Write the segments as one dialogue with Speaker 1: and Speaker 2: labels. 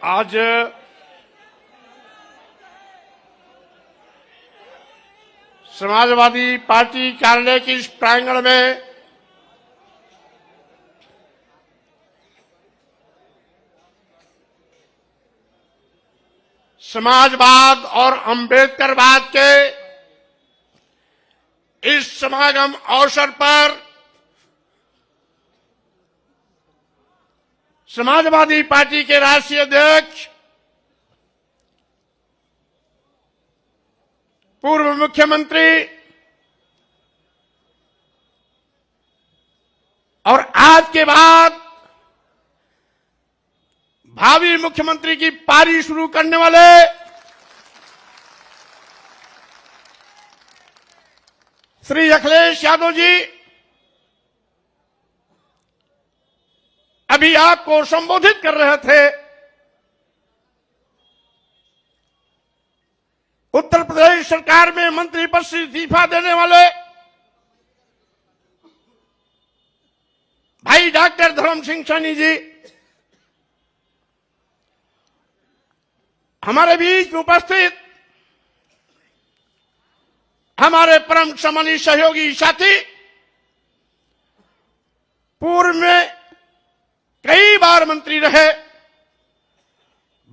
Speaker 1: आज समाजवादी पार्टी कार्यालय के इस प्रांगण में समाजवाद और अंबेडकरवाद के इस समागम अवसर पर समाजवादी पार्टी के राष्ट्रीय अध्यक्ष पूर्व मुख्यमंत्री और आज के बाद भावी मुख्यमंत्री की पारी शुरू करने वाले श्री अखिलेश यादव जी अभी आपको संबोधित कर रहे थे। उत्तर प्रदेश सरकार में मंत्री पद से इस्तीफा देने वाले भाई डॉक्टर धर्म सिंह सैनी जी हमारे बीच उपस्थित हमारे परम सम्मानीय सहयोगी साथी, पूर्व में कई बार मंत्री रहे,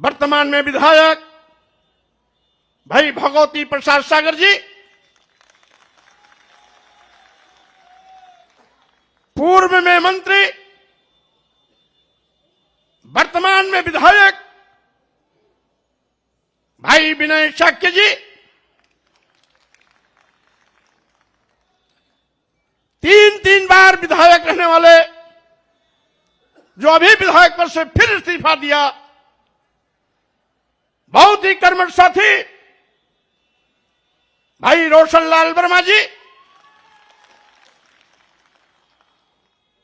Speaker 1: वर्तमान में विधायक भाई भगवती प्रसाद सागर जी, पूर्व में मंत्री वर्तमान में विधायक भाई विनय शाक्य जी, तीन बार विधायक रहने वाले जो अभी विधायक पद से फिर इस्तीफा दिया बहुत ही कर्मठ साथी भाई रोशन लाल वर्मा जी,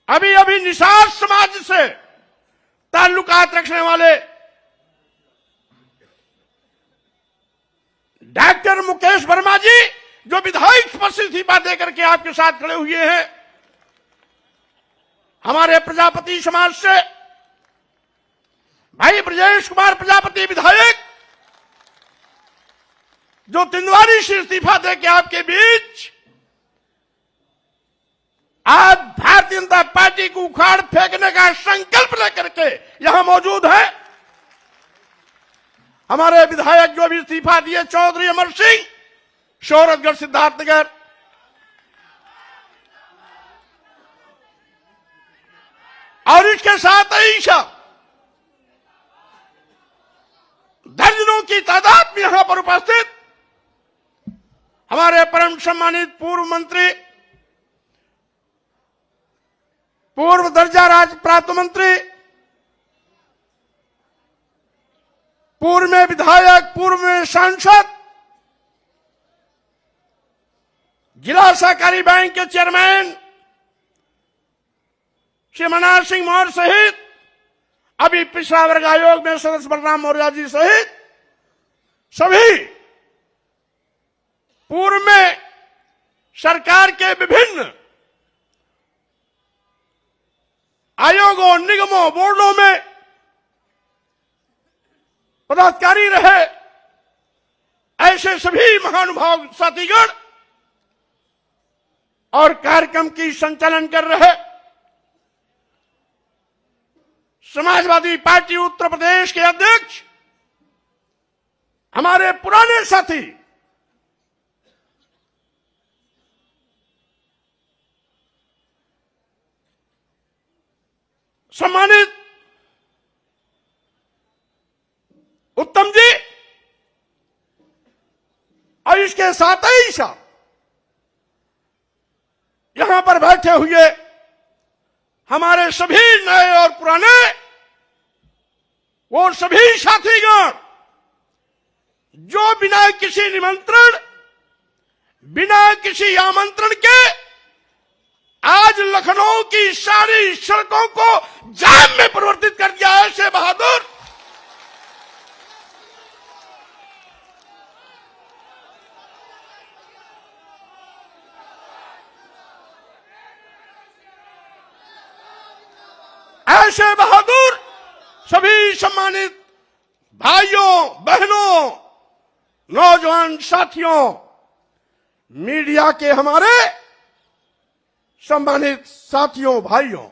Speaker 1: अभी निषाद समाज से ताल्लुकात रखने वाले डॉक्टर मुकेश वर्मा जी जो विधायक पद से इस्तीफा देकर के आपके साथ खड़े हुए हैं, हमारे प्रजापति समाज से भाई ब्रजेश कुमार प्रजापति विधायक जो तिंदवारी से इस्तीफा देकर आपके बीच आज भारतीय जनता पार्टी को उखाड़ फेंकने का संकल्प लेकर के यहां मौजूद है। हमारे विधायक जो भी इस्तीफा दिए चौधरी अमर सिंह शोहरतगढ़ सिद्धार्थनगर, और इसके साथ ही दर्जनों की तादाद में यहां पर उपस्थित हमारे परम सम्मानित पूर्व मंत्री, पूर्व दर्जा राज्य प्राप्त मंत्री, पूर्व में विधायक, पूर्व में सांसद, जिला सहकारी बैंक के चेयरमैन श्री मनोहर सिंह मौर्य सहित अभी पिछड़ा वर्ग आयोग में सदस्य बलराम मौर्य जी सहित सभी पूर्व में सरकार के विभिन्न आयोगों, निगमों, बोर्डों में पदाधिकारी रहे, ऐसे सभी महानुभाव साथीगण और कार्यक्रम की संचालन कर रहे समाजवादी पार्टी उत्तर प्रदेश के अध्यक्ष हमारे पुराने साथी सम्मानित उत्तम जी, और इसके साथ ही यहां पर बैठे हुए हमारे सभी नए और पुराने वो सभी साथीगण जो बिना किसी निमंत्रण, बिना किसी आमंत्रण के आज लखनऊ की सारी सड़कों को जाम में परिवर्तित कर दिया है। ऐसे बहादुर सभी सम्मानित भाइयों बहनों, नौजवान साथियों, मीडिया के हमारे सम्मानित साथियों भाइयों,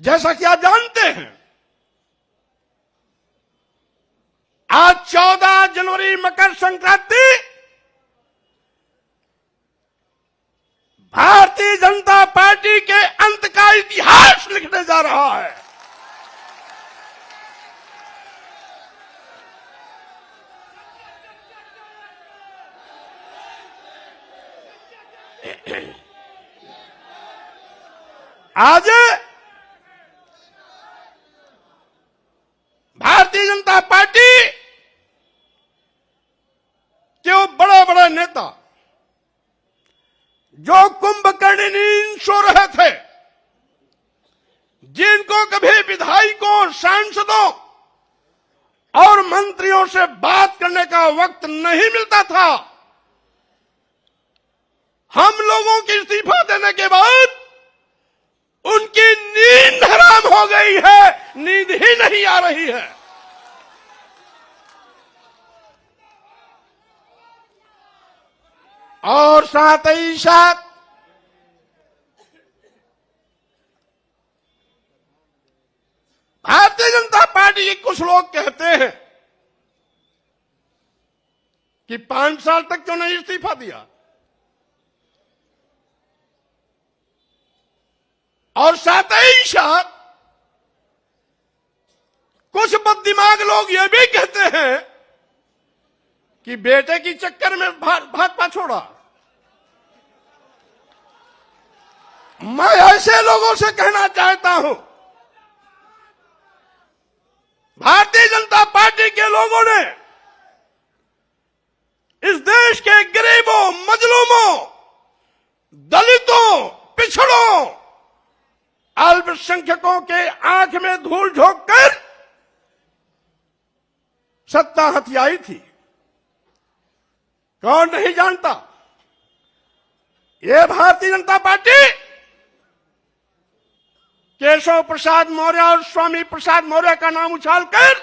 Speaker 1: जैसा कि आप जानते हैं, आज 14 जनवरी मकर संक्रांति भारतीय जनता पार्टी के अंत का इतिहास लिखने जा रहा है। आज भारतीय जनता पार्टी के वो बड़े बड़े नेता जो कुंभकर्ण नींद सो रहे थे, जिनको कभी विधायकों, सांसदों और मंत्रियों से बात करने का वक्त नहीं मिलता था, हम लोगों के इस्तीफा देने के बाद उनकी नींद हराम हो गई है, नींद ही नहीं आ रही है। और साथ ही साथ भारतीय जनता पार्टी के कुछ लोग कहते हैं कि 5 साल तक क्यों नहीं इस्तीफा दिया, और साथ ही साथ कुछ बददिमाग लोग ये भी कहते हैं कि बेटे की चक्कर में भाजपा छोड़ा। मैं ऐसे लोगों से कहना चाहता हूं, भारतीय जनता पार्टी के लोगों ने इस देश के गरीबों, मजलूमों, दलितों, पिछड़ों, अल्पसंख्यकों के आंख में धूल झोंककर सत्ता हथियाई थी। कौन नहीं जानता, ये भारतीय जनता पार्टी केशव प्रसाद मौर्य और स्वामी प्रसाद मौर्य का नाम उछालकर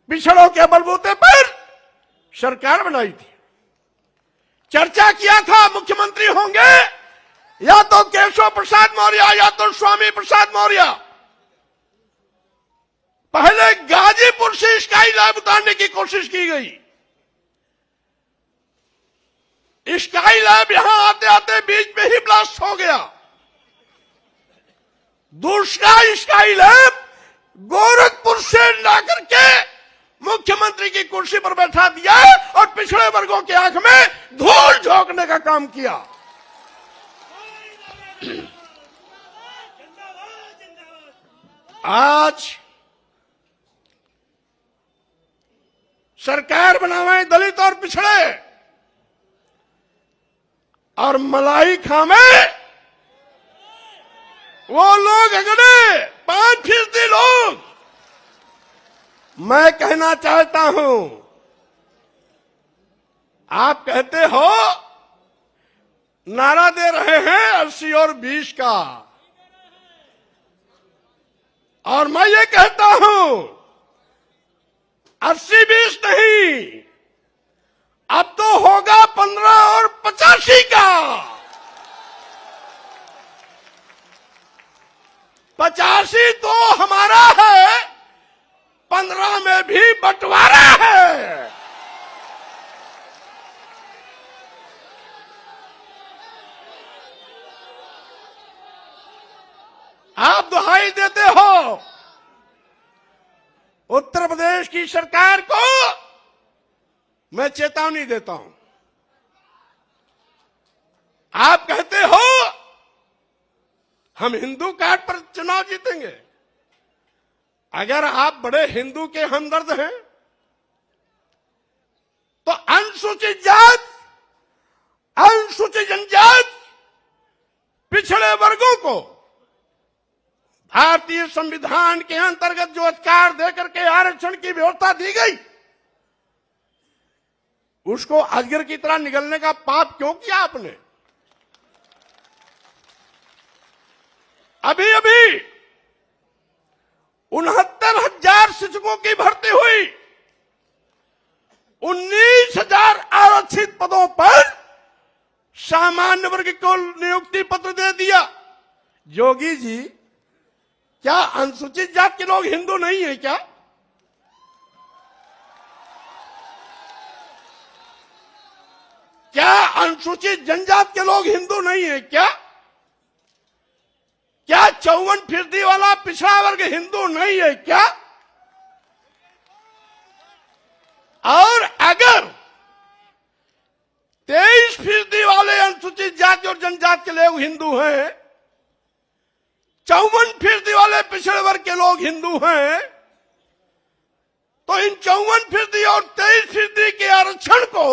Speaker 1: पिछड़ों के बलबूते पर सरकार बनाई थी। चर्चा किया था मुख्यमंत्री होंगे या तो केशव प्रसाद मौर्य या तो स्वामी प्रसाद मौर्य। पहले गाजीपुर से स्काई लैब उतारने की कोशिश की गई। स्काई लैब यहां आते आते बीच में ही ब्लास्ट हो गया। दूसरा स्काई लैब गोरखपुर से लाकर के मुख्यमंत्री की कुर्सी पर बैठा दिया और पिछड़े वर्गों की आंख में धूल झोंकने का काम किया। आज सरकार बनावे दलित और पिछड़े, और मलाई खामे वो लोग अगड़े 5% लोग। मैं कहना चाहता हूं, आप कहते हो नारा दे रहे हैं 80 और 20 का, और मैं ये कहता हूं 80-20 नहीं, अब तो होगा 15 और 85 का। 85 तो हमारा है, 15 में भी बंटवारा है। आप दुहाई देते हो उत्तर प्रदेश की सरकार को, मैं चेतावनी देता हूं। आप कहते हो हम हिंदू कार्ड पर चुनाव जीतेंगे। अगर आप बड़े हिंदू के हमदर्द हैं तो अनुसूचित जात, अनुसूचित जनजाति, पिछड़े वर्गों को भारतीय संविधान के अंतर्गत जो अधिकार देकर के आरक्षण की व्यवस्था दी गई, उसको अजगर की तरह निगलने का पाप क्यों किया आपने? अभी अभी 69,000 शिक्षकों की भर्ती हुई, 19,000 आरक्षित पदों पर सामान्य वर्ग को नियुक्ति पत्र दे दिया। योगी जी, क्या अनुसूचित जाति के लोग हिंदू नहीं है क्या? क्या अनुसूचित जनजाति के लोग हिंदू नहीं है क्या? क्या 54% वाला पिछड़ा वर्ग हिंदू नहीं है क्या? और अगर 23% वाले अनुसूचित जाति और जनजाति के लोग हिंदू हैं, 54% वाले पिछड़े वर्ग के लोग हिंदू हैं, तो इन 54% और 23% के आरक्षण को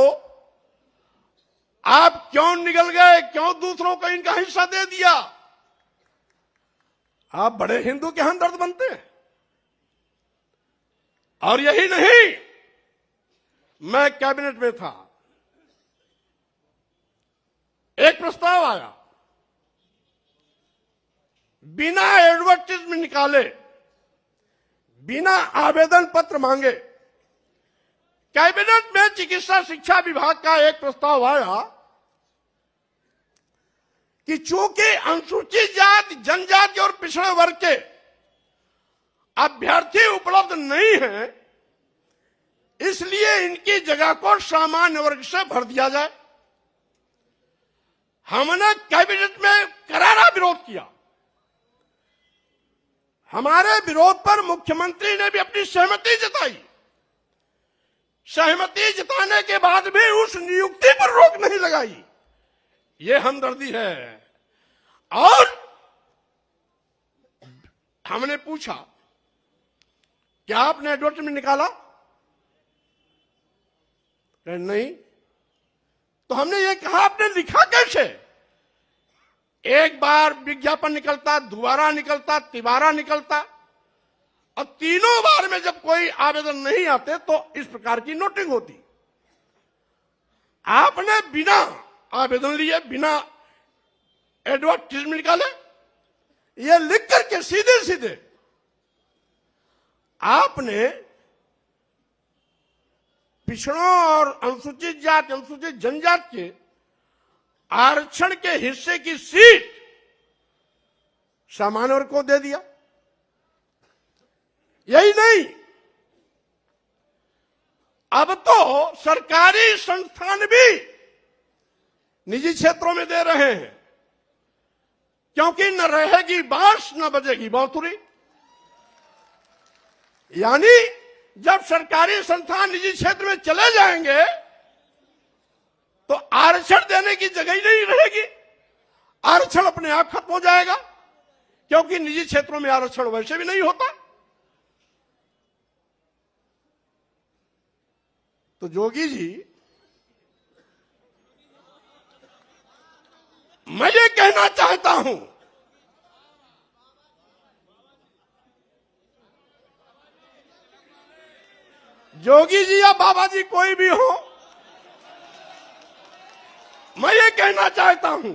Speaker 1: आप क्यों निगल गए? क्यों दूसरों को इनका हिस्सा दे दिया? आप बड़े हिंदू के हमदर्द बनते हैं। और यही नहीं, मैं कैबिनेट में था, एक प्रस्ताव आया, बिना एडवर्टाइजमेंट निकाले, बिना आवेदन पत्र मांगे, कैबिनेट में चिकित्सा शिक्षा विभाग का एक प्रस्ताव आया कि चूंकि अनुसूचित जाति, जनजाति और पिछड़े वर्ग के अभ्यर्थी उपलब्ध नहीं हैं, इसलिए इनकी जगह को सामान्य वर्ग से भर दिया जाए। हमने कैबिनेट में करारा विरोध किया। हमारे विरोध पर मुख्यमंत्री ने भी अपनी सहमति जताई। सहमति जताने के बाद भी उस नियुक्ति पर रोक नहीं लगाई। ये हमदर्दी है। और हमने पूछा, क्या आपने एडवर्टाइजमेंट निकाला? नहीं। तो हमने ये कहा, आपने लिखा कैसे? एक बार विज्ञापन निकलता, दोबारा निकलता, तिबारा निकलता, और तीनों बार में जब कोई आवेदन नहीं आते तो इस प्रकार की नोटिंग होती। आपने बिना आवेदन लिए, बिना एडवर्टाइजमेंट निकाले, ये लिख करके सीधे सीधे आपने पिछड़ों और अनुसूचित जाति, अनुसूचित जनजाति के आरक्षण के हिस्से की सीट सामान्य वर्ग को दे दिया। यही नहीं, अब तो सरकारी संस्थान भी निजी क्षेत्रों में दे रहे हैं, क्योंकि न रहेगी बांस न बजेगी बांसुरी। यानी जब सरकारी संस्थान निजी क्षेत्र में चले जाएंगे तो आरक्षण देने की जगह ही नहीं रहेगी। आरक्षण अपने आप खत्म हो जाएगा, क्योंकि निजी क्षेत्रों में आरक्षण वैसे भी नहीं होता। तो जोगी जी, मैं ये कहना चाहता हूं, जोगी जी या बाबा जी कोई भी हो, मैं ये कहना चाहता हूं,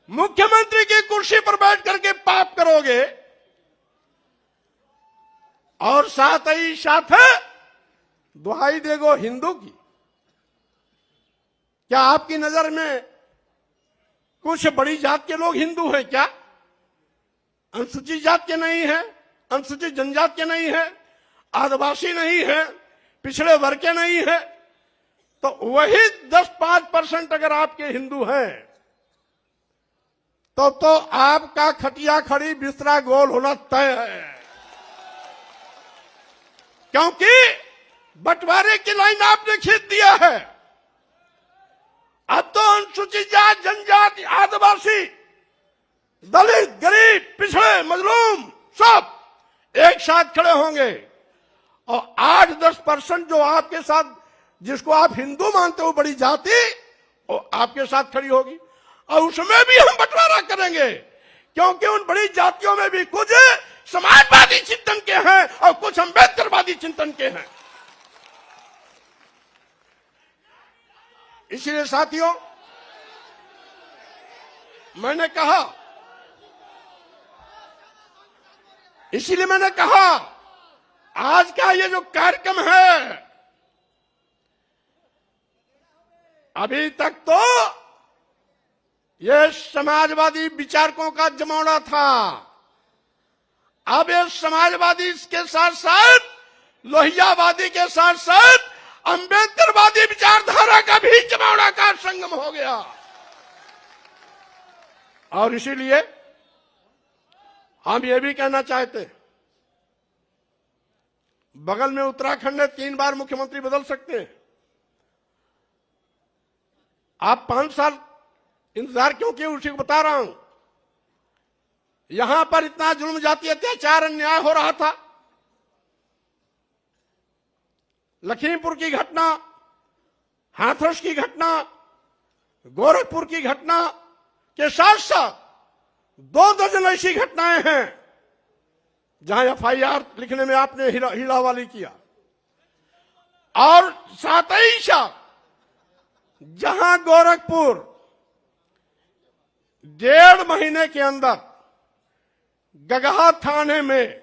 Speaker 1: मुख्यमंत्री की कुर्सी पर बैठ करके पाप करोगे और साथ ही साथ दुहाई देगो हिंदू की। क्या आपकी नजर में कुछ बड़ी जात के लोग हिंदू हैं क्या? अनुसूचित जात के नहीं है, अनुसूचित जनजाति के नहीं है, आदिवासी नहीं है, पिछड़े वर्ग के नहीं है। तो वही 10-5% अगर आपके हिंदू हैं तो आपका खटिया खड़ी बिस्तरा गोल होना तय है। क्योंकि बंटवारे की लाइन आपने खींच दिया है। अब तो अनुसूचित जाति, जनजाति, आदिवासी, दलित, गरीब, पिछड़े, मजलूम सब एक साथ खड़े होंगे और 8-10% जो आपके साथ, जिसको आप हिंदू मानते हो बड़ी जाति, वो आपके साथ खड़ी होगी और उसमें भी हम बंटवारा करेंगे। क्योंकि उन बड़ी जातियों में भी कुछ समाजवादी चिंतन के हैं और कुछ अम्बेडकरवादी चिंतन के हैं। इसलिए साथियों, मैंने कहा इसीलिए मैंने कहा आज का ये जो कार्यक्रम है, अभी तक तो ये समाजवादी विचारकों का जमावड़ा था, अब ये समाजवादी के साथ साथ लोहियावादी के साथ साथ अंबेडकरवादी विचारधारा का भी जमावड़ा का संगम हो गया। और इसीलिए हम ये भी कहना चाहते, बगल में उत्तराखंड में 3 बार मुख्यमंत्री बदल सकते हैं, आप 5 साल इंतजार क्यों किए उसी को बता रहा हूं। यहां पर इतना जुल्म, जाति अत्याचार, अन्याय हो रहा था। लखीमपुर की घटना, हाथरस की घटना, गोरखपुर की घटना के साथ साथ 2 दर्जन ऐसी घटनाएं हैं जहां एफआईआर लिखने में आपने हीलावाली किया, और साथ ही साथ जहां गोरखपुर 1.5 महीने के अंदर गगहा थाने में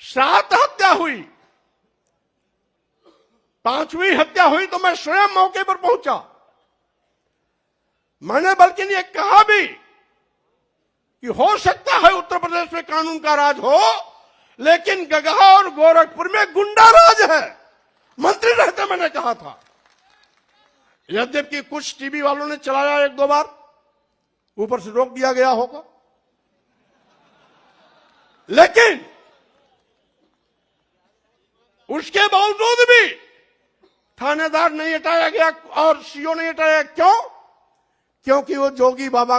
Speaker 1: 7 हत्या हुई, 5वीं हत्या हुई तो मैं स्वयं मौके पर पहुंचा। मैंने बल्कि ये कहा भी कि हो सकता है उत्तर प्रदेश में कानून का राज हो, लेकिन गगहा और गोरखपुर में गुंडा राज है। मंत्री रहते मैंने कहा था, यद्यपि कुछ टीवी वालों ने चलाया 1-2 बार, ऊपर से रोक दिया गया होगा, लेकिन उसके बावजूद भी थानेदार नहीं हटाया गया और सीओ नहीं हटाया। क्यों? क्योंकि वो जोगी बाबा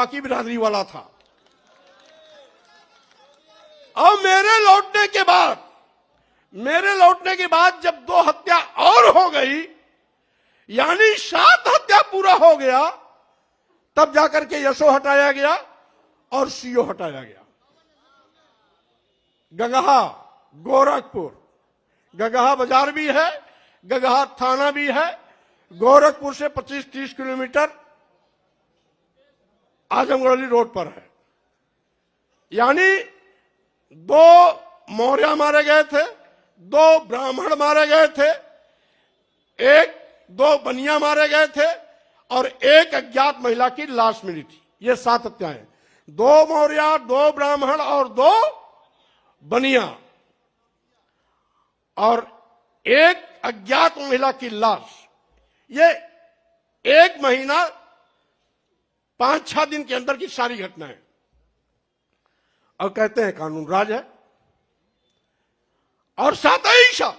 Speaker 1: की बिरादरी वाला था। और मेरे लौटने के बाद जब 2 हत्या और हो गई, यानी 7 हत्या पूरा हो गया, तब जाकर के यशो हटाया गया और सीओ हटाया गया। गगहा, गोरखपुर, गगहा बाजार भी है, गगहा थाना भी है, गोरखपुर से 25-30 किलोमीटर आजमगढ़ रोड पर है। यानी 2 मौर्य मारे गए थे, 2 ब्राह्मण मारे गए थे, 2 बनिया मारे गए थे और 1 अज्ञात महिला की लाश मिली थी। ये 7 हत्याएं, 2 मौर्य, 2 ब्राह्मण और 2 बनिया, और 1 अज्ञात महिला की लाश। ये 1 महीना 5-6 दिन के अंदर की सारी घटनाएं, और कहते हैं कानून राज है। और साथ ही साथ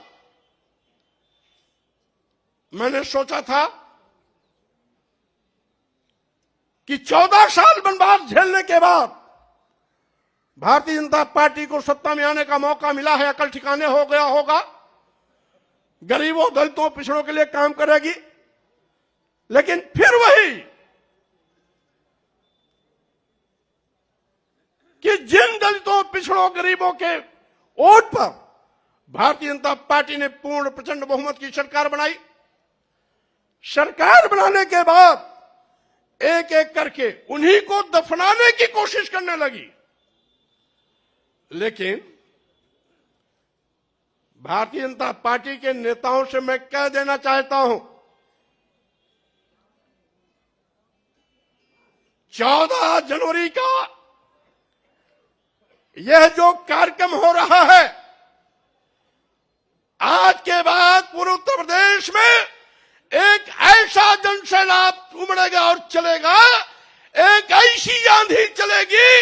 Speaker 1: मैंने सोचा था कि 14 साल वनवास झेलने के बाद भारतीय जनता पार्टी को सत्ता में आने का मौका मिला है, अकल ठिकाने हो गया होगा, गरीबों, दलितों, पिछड़ों के लिए काम करेगी। लेकिन फिर वही कि जिन दलितों, पिछड़ों, गरीबों के वोट पर भारतीय जनता पार्टी ने पूर्ण प्रचंड बहुमत की सरकार बनाई। सरकार बनाने के बाद एक एक करके उन्हीं को दफनाने की कोशिश करने लगी। लेकिन भारतीय जनता पार्टी के नेताओं से मैं कह देना चाहता हूं, 14 जनवरी का यह जो कार्यक्रम हो रहा है, आज के बाद पूरे उत्तर प्रदेश में एक ऐसा जनसैलाब उमड़ेगा और चलेगा, एक ऐसी आंधी चलेगी,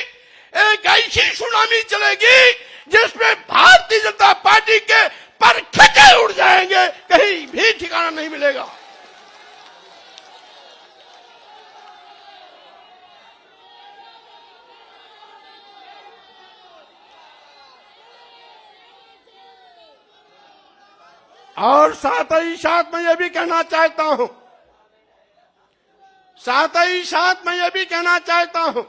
Speaker 1: एक ऐसी सुनामी चलेगी जिसमें भारतीय जनता पार्टी के पर खचे उड़ जाएंगे, कहीं भी ठिकाना नहीं मिलेगा। और साथ ही साथ मैं ये भी कहना चाहता हूं,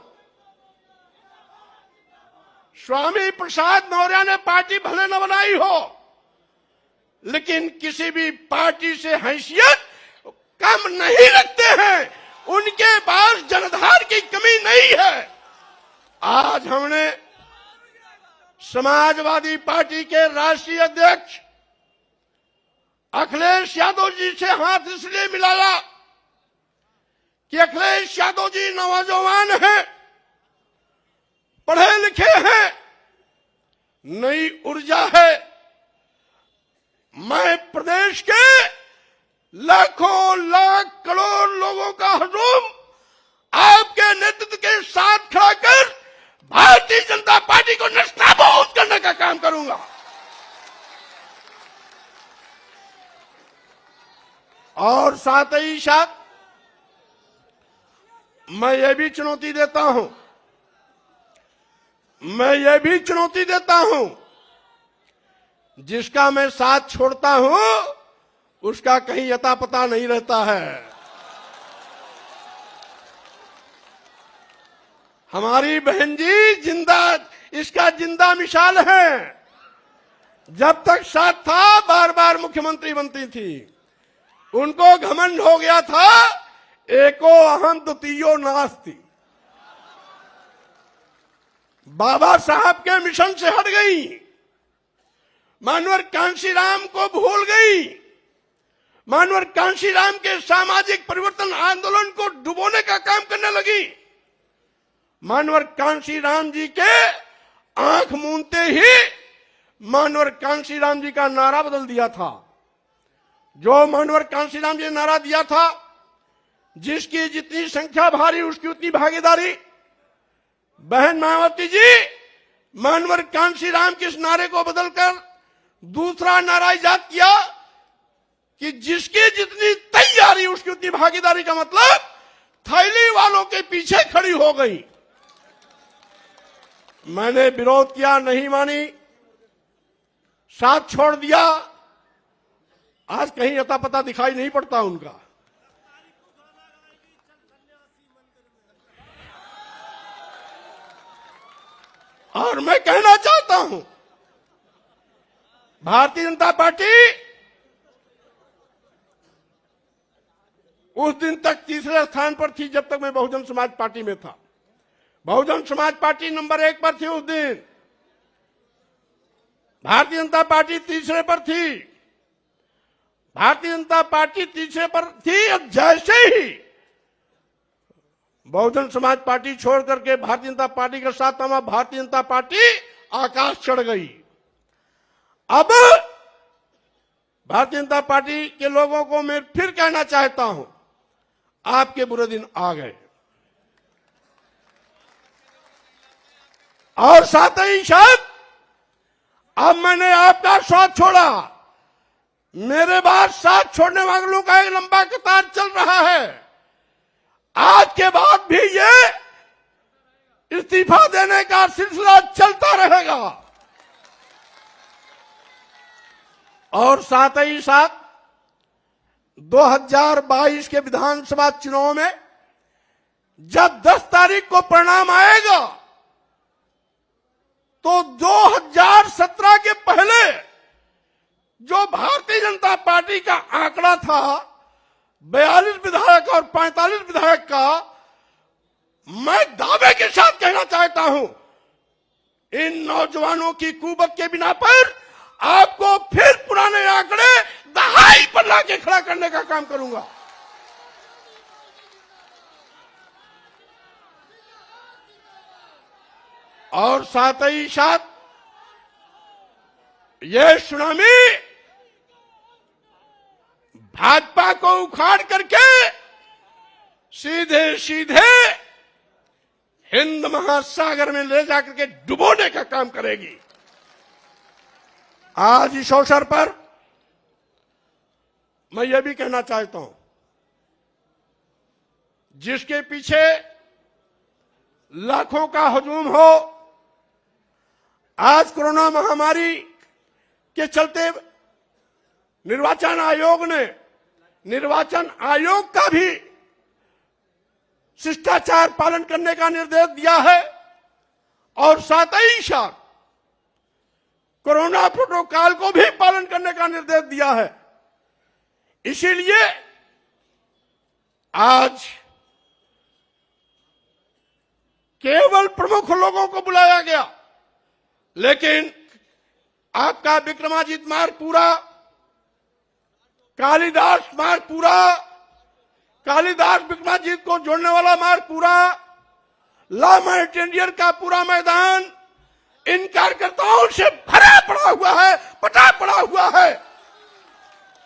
Speaker 1: स्वामी प्रसाद मौर्य ने पार्टी भले न बनाई हो, लेकिन किसी भी पार्टी से हैसियत कम नहीं रखते हैं। उनके पास जनाधार की कमी नहीं है। आज हमने समाजवादी पार्टी के राष्ट्रीय अध्यक्ष अखिलेश यादव जी से हाथ इसलिए मिलाया कि अखिलेश यादव जी नौजवान हैं, पढ़े लिखे हैं, नई ऊर्जा है। मैं प्रदेश के लाखों लाख करोड़ लोगों का हुजूम आपके नेतृत्व के साथ खड़ा कर भारतीय जनता पार्टी को नस्ताबूद करने का काम करूंगा। और साथ ही साथ मैं ये भी चुनौती देता हूं, जिसका मैं साथ छोड़ता हूं उसका कहीं अता पता नहीं रहता है। हमारी बहन जी इसका जिंदा मिसाल है। जब तक साथ था बार बार मुख्यमंत्री बनती थी, उनको घमंड हो गया था, एको अहम द्वितीयो नास्ति। बाबा साहब के मिशन से हट गई, मानवर कांशीराम को भूल गई, मानवर कांशीराम के सामाजिक परिवर्तन आंदोलन को डुबोने का काम करने लगी। मानवर कांशीराम जी के आंख मूंदते ही मानवर कांशीराम जी का नारा बदल दिया था। जो मानवर कांशीराम जी ने नारा दिया था, जिसकी जितनी संख्या भारी उसकी उतनी भागीदारी। बहन मायावती जी, मानवर कांशीराम के इस नारे को बदलकर दूसरा नारा इजाद किया कि जिसकी जितनी तैयारी उसकी उतनी भागीदारी। का मतलब थैली वालों के पीछे खड़ी हो गई। मैंने विरोध किया, नहीं मानी, साथ छोड़ दिया। आज कहीं अता पता दिखाई नहीं पड़ता उनका। और मैं कहना चाहता हूं, भारतीय जनता पार्टी उस दिन तक तीसरे स्थान पर थी जब तक मैं बहुजन समाज पार्टी में था। बहुजन समाज पार्टी नंबर 1 पर थी उस दिन, भारतीय जनता पार्टी तीसरे पर थी। भारतीय जनता पार्टी तीसरे पर थी। अब जैसे ही बहुजन समाज पार्टी छोड़ करके भारतीय जनता पार्टी के साथ हम, भारतीय जनता पार्टी आकाश चढ़ गई। अब भारतीय जनता पार्टी के लोगों को मैं फिर कहना चाहता हूं, आपके बुरे दिन आ गए। और साथ ही साथ अब मैंने आपका साथ छोड़ा, मेरे बाद साथ छोड़ने वालों का एक लंबा कतार चल रहा है। आज के बाद भी ये इस्तीफा देने का सिलसिला चलता रहेगा। और साथ ही साथ 2022 के विधानसभा चुनाव में जब 10 तारीख को परिणाम आएगा, तो 2017 के पहले जो भारतीय जनता पार्टी का आंकड़ा था 42 विधायक और 45 विधायक का, मैं दावे के साथ कहना चाहता हूं, इन नौजवानों की कुबत के बिना पर आपको फिर पुराने आंकड़े दहाई पर लाके खड़ा करने का काम करूंगा। और साथ ही साथ ये सुनामी भाजपा को उखाड़ करके सीधे सीधे हिंद महासागर में ले जाकर के डुबोने का काम करेगी। आज इस अवसर पर मैं ये भी कहना चाहता हूं, जिसके पीछे लाखों का हुजूम हो, आज कोरोना महामारी के चलते निर्वाचन आयोग का भी शिष्टाचार पालन करने का निर्देश दिया है। और साथ ही साथ कोरोना प्रोटोकॉल को भी पालन करने का निर्देश दिया है। इसीलिए आज केवल प्रमुख लोगों को बुलाया गया, लेकिन आपका विक्रमादित्य मार्ग पूरा, कालिदास मार्ग पूरा, कालिदास विक्रमादित्य को जोड़ने वाला मार्ग पूरा, ला माउंटेनियर का पूरा मैदान इन कार्यकर्ताओं से भरा पड़ा हुआ है, पटा पड़ा हुआ है।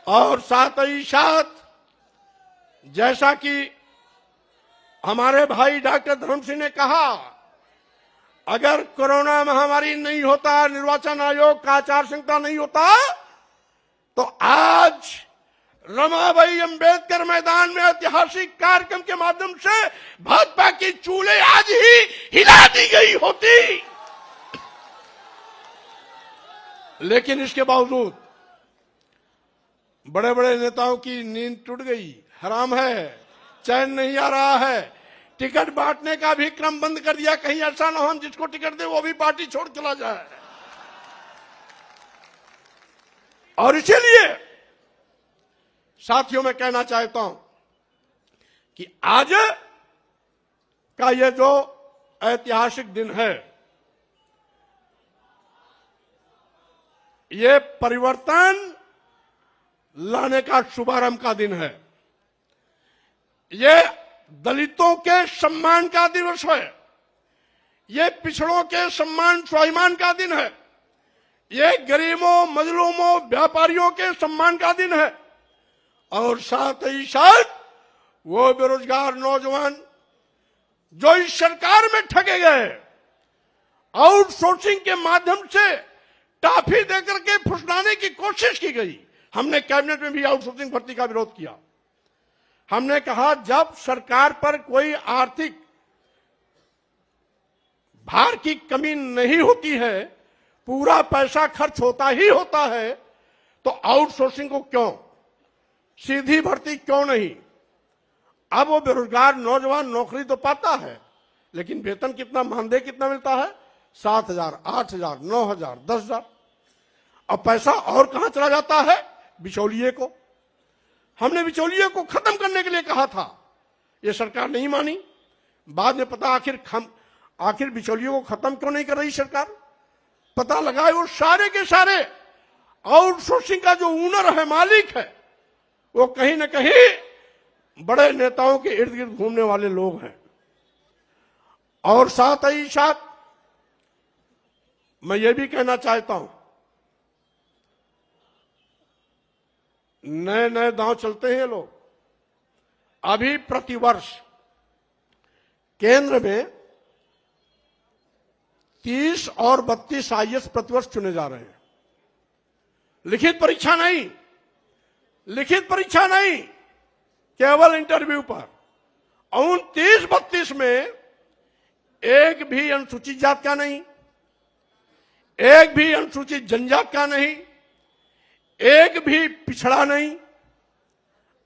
Speaker 1: और साथ ही साथ जैसा कि हमारे भाई डॉक्टर धर्म सिंह ने कहा, अगर कोरोना महामारी नहीं होता, निर्वाचन आयोग का आचार संहिता नहीं होता, तो आज रमाबाई अंबेडकर मैदान में ऐतिहासिक कार्यक्रम के माध्यम से भाजपा की चूल्हे आज ही हिला दी गई होती। लेकिन इसके बावजूद बड़े बड़े नेताओं की नींद टूट गई, हराम है, चैन नहीं आ रहा है। टिकट बांटने का भी क्रम बंद कर दिया, कहीं ऐसा ना हो हम जिसको टिकट दे वो भी पार्टी छोड़ चला जाए। और इसीलिए साथियों मैं कहना चाहता हूं कि आज का ये जो ऐतिहासिक दिन है, ये परिवर्तन लाने का शुभारंभ का दिन है। ये दलितों के सम्मान का दिवस है, ये पिछड़ों के सम्मान स्वाभिमान का दिन है, ये गरीबों, मजलूमों, व्यापारियों के सम्मान का दिन है। और साथ ही साथ वो बेरोजगार नौजवान जो इस सरकार में ठगे गए, आउटसोर्सिंग के माध्यम से टाफी देकर के फुसलाने की कोशिश की गई। हमने कैबिनेट में भी आउटसोर्सिंग भर्ती का विरोध किया। हमने कहा जब सरकार पर कोई आर्थिक भार की कमी नहीं होती है, पूरा पैसा खर्च होता ही होता है, तो आउटसोर्सिंग को क्यों, सीधी भर्ती क्यों नहीं। अब वो बेरोजगार नौजवान नौकरी तो पाता है, लेकिन वेतन कितना, मानदेय कितना मिलता है? 7,000, 8,000, 9,000, 10,000। अब पैसा और कहां चला जाता है? बिचौलिए को। हमने बिचौलिए को खत्म करने के लिए कहा था, ये सरकार नहीं मानी। बाद में पता आखिर बिचौलियों को खत्म क्यों नहीं कर रही सरकार, पता लगाए वो सारे के सारे आउटसोर्सिंग का जो ओनर है, मालिक है, वो कहीं ना कहीं बड़े नेताओं के इर्द गिर्द घूमने वाले लोग हैं। और साथ ही साथ मैं ये भी कहना चाहता हूं, नए नए दांव चलते हैं लोग। अभी प्रतिवर्ष केंद्र में 30 और 32 आईएएस प्रतिवर्ष चुने जा रहे हैं। लिखित परीक्षा नहीं, लिखित परीक्षा नहीं, केवल इंटरव्यू पर। उन 30-32 में एक भी अनुसूचित जात का नहीं, एक भी अनुसूचित जनजात का नहीं, एक भी पिछड़ा नहीं।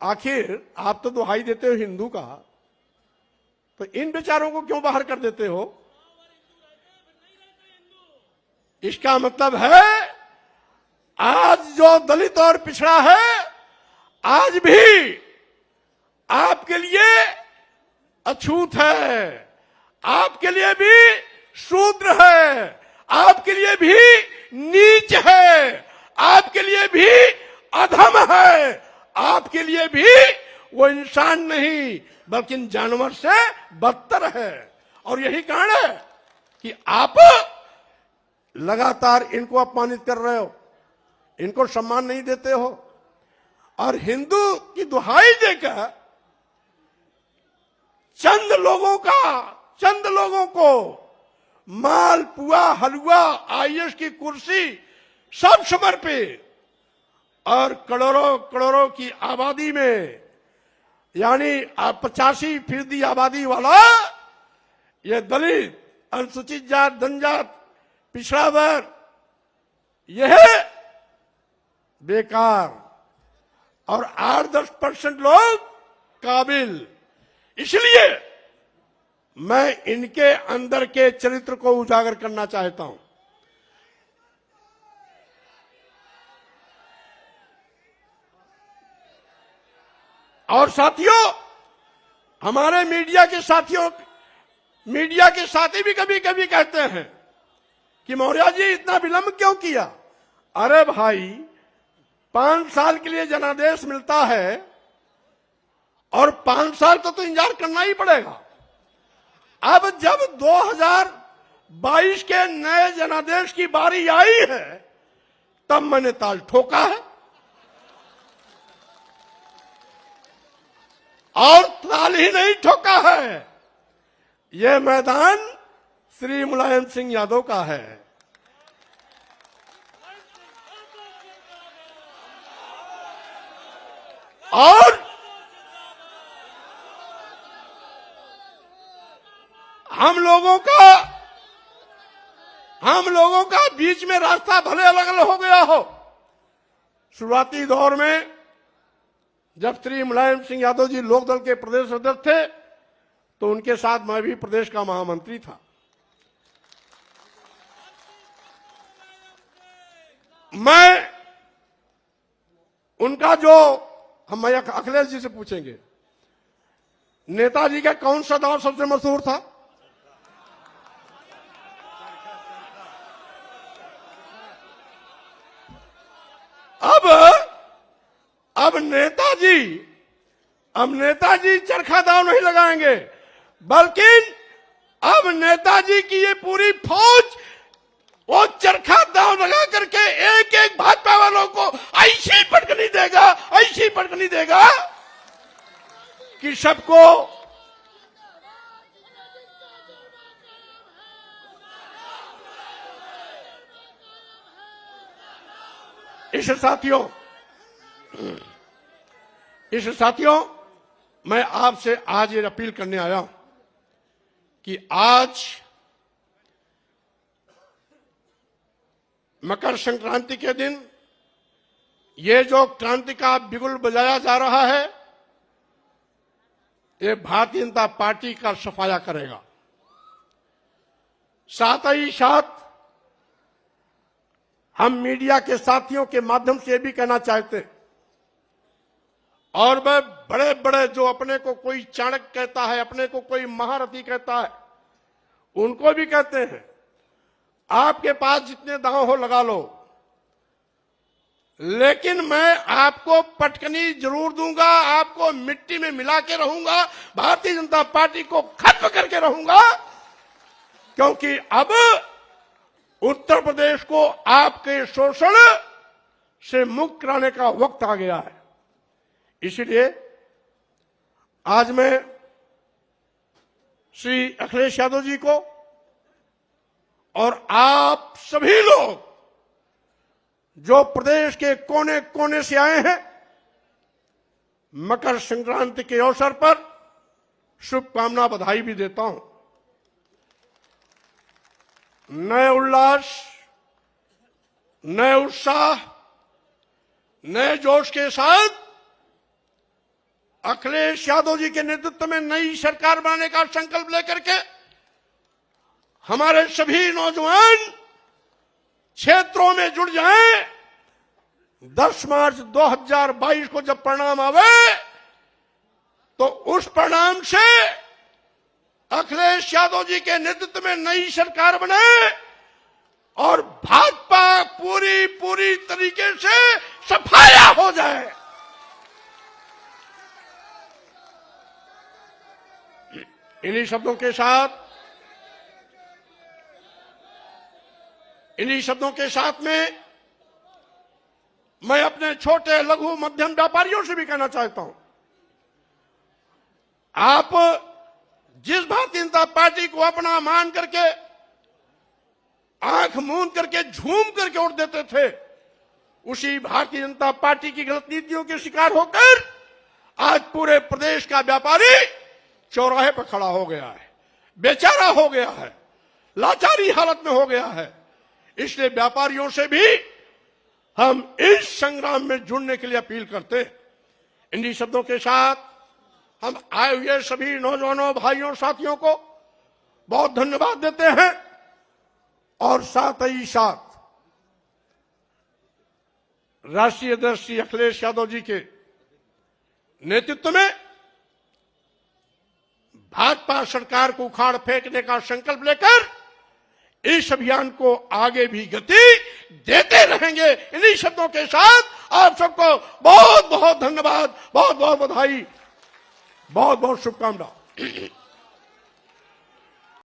Speaker 1: आखिर आप तो दुहाई देते हो हिंदू का, तो इन बेचारों को क्यों बाहर कर देते हो? इसका मतलब है आज जो दलित और पिछड़ा है, आज भी आपके लिए अछूत है, आपके लिए भी शूद्र है, आपके लिए भी नीच है, आपके लिए भी अधम है, आपके लिए भी वो इंसान नहीं बल्कि जानवर से बदतर है। और यही कारण है कि आप लगातार इनको अपमानित कर रहे हो, इनको सम्मान नहीं देते हो, और हिंदू की दुहाई देकर चंद लोगों को माल पुआ हलवा आईएएस की कुर्सी सब समर्पित, और करोड़ों की आबादी में, यानी 85% आबादी वाला ये दलित, अनुसूचित जात, जनजात, पिछड़ा वर्ग, यह बेकार, और 8-10% लोग काबिल। इसलिए मैं इनके अंदर के चरित्र को उजागर करना चाहता हूं। और साथियों, हमारे मीडिया के साथी भी कभी कभी कहते हैं कि मौर्य जी इतना विलंब क्यों किया। अरे भाई, 5 साल के लिए जनादेश मिलता है और 5 साल तो इंतजार करना ही पड़ेगा। अब जब 2022 के नए जनादेश की बारी आई है तब मैंने ताल ठोका है और ताल ही नहीं ठोका है, यह मैदान श्री मुलायम सिंह यादव का है। और हम लोगों का बीच में रास्ता भले अलग अलग हो गया हो। शुरुआती दौर में जब श्री मुलायम सिंह यादव जी लोकदल के प्रदेश अध्यक्ष थे तो उनके साथ मैं भी प्रदेश का महामंत्री था। मैं उनका जो हम अखिलेश जी से पूछेंगे, नेताजी का कौन सा दौर सबसे मशहूर था? अब नेताजी चरखा दाव नहीं लगाएंगे, बल्कि अब नेताजी की ये पूरी फौज वो चरखा दाव लगा करके एक एक भाजपा वालों को ऐसी पटकनी देगा कि सबको इस साथियों मैं आपसे आज ये अपील करने आया हूं कि आज मकर संक्रांति के दिन ये जो क्रांति का बिगुल बजाया जा रहा है, ये भारतीय जनता पार्टी का सफाया करेगा। साथ ही साथ हम मीडिया के साथियों के माध्यम से भी कहना चाहते हैं, और वह बड़े बड़े जो अपने को कोई चाणक्य कहता है, अपने को कोई महारथी कहता है, उनको भी कहते हैं आपके पास जितने दांव हो लगा लो, लेकिन मैं आपको पटकनी जरूर दूंगा, आपको मिट्टी में मिला के रहूंगा, भारतीय जनता पार्टी को खत्म करके रहूंगा, क्योंकि अब उत्तर प्रदेश को आपके शोषण से मुक्त कराने का वक्त आ गया है। इसलिए आज मैं श्री अखिलेश यादव जी को और आप सभी लोग जो प्रदेश के कोने कोने से आए हैं, मकर संक्रांति के अवसर पर शुभकामना बधाई भी देता हूं। नए उल्लास, नए उत्साह, नए जोश के साथ अखिलेश यादव जी के नेतृत्व में नई सरकार बनाने का संकल्प लेकर के हमारे सभी नौजवान क्षेत्रों में जुड़ जाएं। 10 मार्च 2022 को जब परिणाम आवे तो उस परिणाम से अखिलेश यादव जी के नेतृत्व में नई सरकार बने और भाजपा पूरी तरीके से सफाया हो जाए। इन्हीं शब्दों के साथ में मैं अपने छोटे लघु मध्यम व्यापारियों से भी कहना चाहता हूं, आप जिस भारतीय जनता पार्टी को अपना मान करके आंख मूंद करके झूम करके वोट देते थे, उसी भारतीय जनता पार्टी की गलत नीतियों के शिकार होकर आज पूरे प्रदेश का व्यापारी चौराहे पर खड़ा हो गया है, बेचारा हो गया है, लाचारी हालत में हो गया है। इसलिए व्यापारियों से भी हम इस संग्राम में जुड़ने के लिए अपील करते हैं। इन्हीं शब्दों के साथ हम आए हुए सभी नौजवानों, भाइयों, साथियों को बहुत धन्यवाद देते हैं और साथ ही साथ राष्ट्रीय अध्यक्ष श्री अखिलेश यादव जी के नेतृत्व में भाजपा सरकार को उखाड़ फेंकने का संकल्प लेकर इस अभियान को आगे भी गति देते रहेंगे। इन्हीं शब्दों के साथ आप सबको बहुत बहुत धन्यवाद, बहुत बहुत बधाई, बहुत बहुत शुभकामनाएं।